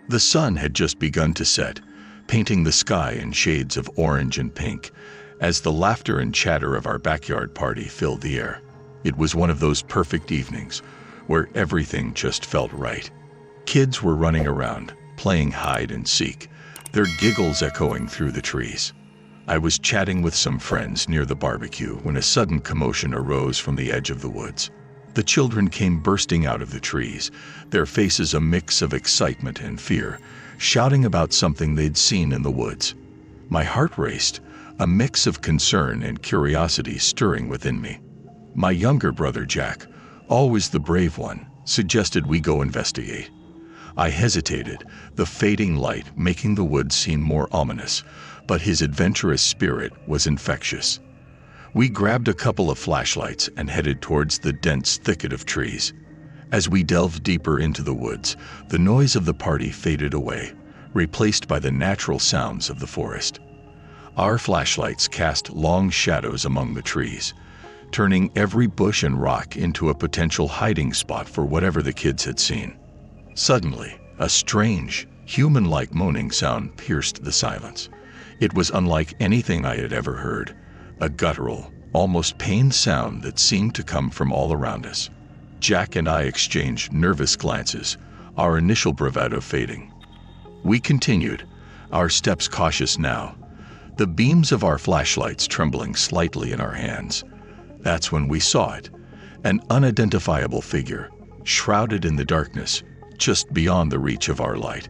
The sun had just begun to set, painting the sky in shades of orange and pink, as the laughter and chatter of our backyard party filled the air. It was one of those perfect evenings where everything just felt right. Kids were running around, playing hide and seek, their giggles echoing through the trees. I was chatting with some friends near the barbecue when a sudden commotion arose from the edge of the woods. The children came bursting out of the trees, their faces a mix of excitement and fear, shouting about something they'd seen in the woods. My heart raced, a mix of concern and curiosity stirring within me. My younger brother Jack, always the brave one, suggested we go investigate. I hesitated, the fading light making the woods seem more ominous, but his adventurous spirit was infectious. We grabbed a couple of flashlights and headed towards the dense thicket of trees. As we delved deeper into the woods, the noise of the party faded away, replaced by the natural sounds of the forest. Our flashlights cast long shadows among the trees, turning every bush and rock into a potential hiding spot for whatever the kids had seen. Suddenly, a strange, human-like moaning sound pierced the silence. It was unlike anything I had ever heard, a guttural, almost pained sound that seemed to come from all around us. Jack and I exchanged nervous glances, our initial bravado fading. We continued, our steps cautious now, the beams of our flashlights trembling slightly in our hands. That's when we saw it, an unidentifiable figure, shrouded in the darkness, just beyond the reach of our light.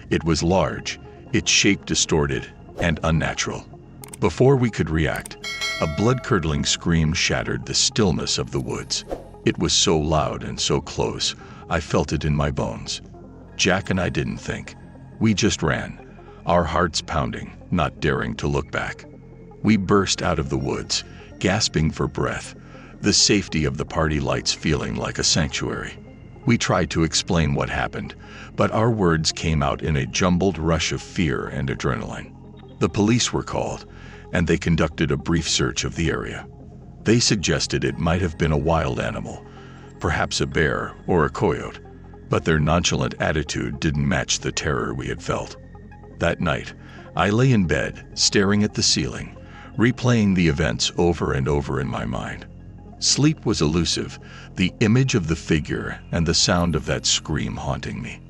It was large, its shape distorted and unnatural. Before we could react, a blood-curdling scream shattered the stillness of the woods. It was so loud and so close, I felt it in my bones. Jack and I didn't think. We just ran, our hearts pounding, not daring to look back. We burst out of the woods, gasping for breath, the safety of the party lights feeling like a sanctuary. We tried to explain what happened, but our words came out in a jumbled rush of fear and adrenaline. The police were called, and they conducted a brief search of the area. They suggested it might have been a wild animal, perhaps a bear or a coyote, but their nonchalant attitude didn't match the terror we had felt. That night, I lay in bed, staring at the ceiling, replaying the events over and over in my mind. Sleep was elusive, the image of the figure and the sound of that scream haunting me.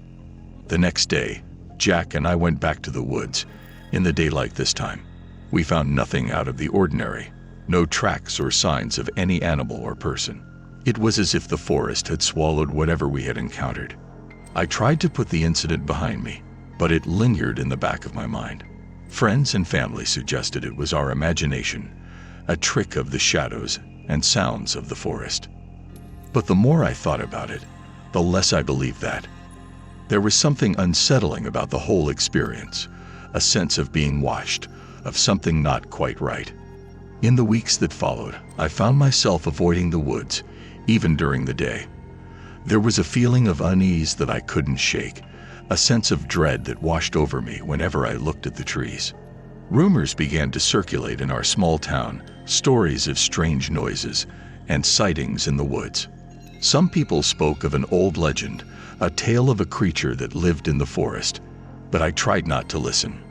The next day, Jack and I went back to the woods, in the daylight this time. We found nothing out of the ordinary, no tracks or signs of any animal or person. It was as if the forest had swallowed whatever we had encountered. I tried to put the incident behind me, but it lingered in the back of my mind. Friends and family suggested it was our imagination, a trick of the shadows and sounds of the forest. But the more I thought about it, the less I believed that. There was something unsettling about the whole experience, a sense of being watched, of something not quite right. In the weeks that followed, I found myself avoiding the woods, even during the day. There was a feeling of unease that I couldn't shake, a sense of dread that washed over me whenever I looked at the trees. Rumors began to circulate in our small town, stories of strange noises and sightings in the woods. Some people spoke of an old legend, a tale of a creature that lived in the forest, but I tried not to listen.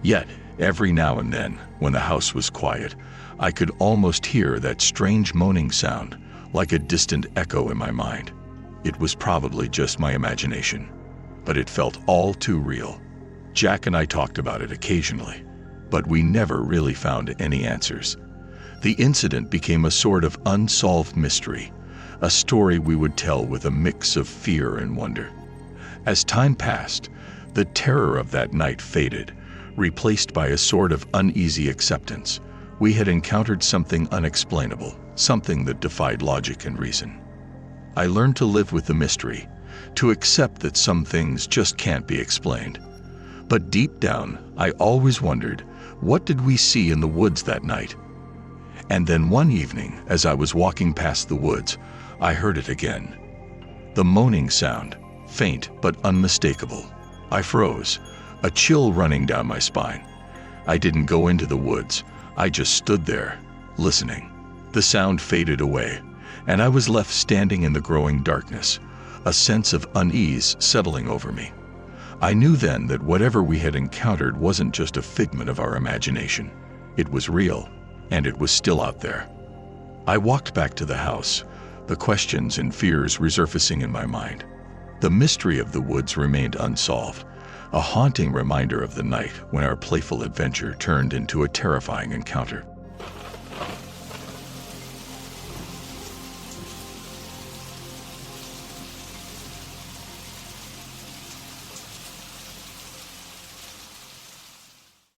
Yet, every now and then, when the house was quiet, I could almost hear that strange moaning sound, like a distant echo in my mind. It was probably just my imagination, but it felt all too real. Jack and I talked about it occasionally, but we never really found any answers. The incident became a sort of unsolved mystery, a story we would tell with a mix of fear and wonder. As time passed, the terror of that night faded, replaced by a sort of uneasy acceptance. We had encountered something unexplainable, something that defied logic and reason. I learned to live with the mystery, to accept that some things just can't be explained. But deep down, I always wondered, what did we see in the woods that night? And then one evening, as I was walking past the woods, I heard it again. The moaning sound, faint but unmistakable. I froze, a chill running down my spine. I didn't go into the woods. I just stood there, listening. The sound faded away, and I was left standing in the growing darkness, a sense of unease settling over me. I knew then that whatever we had encountered wasn't just a figment of our imagination. It was real, and it was still out there. I walked back to the house, the questions and fears resurfacing in my mind. The mystery of the woods remained unsolved, a haunting reminder of the night when our playful adventure turned into a terrifying encounter.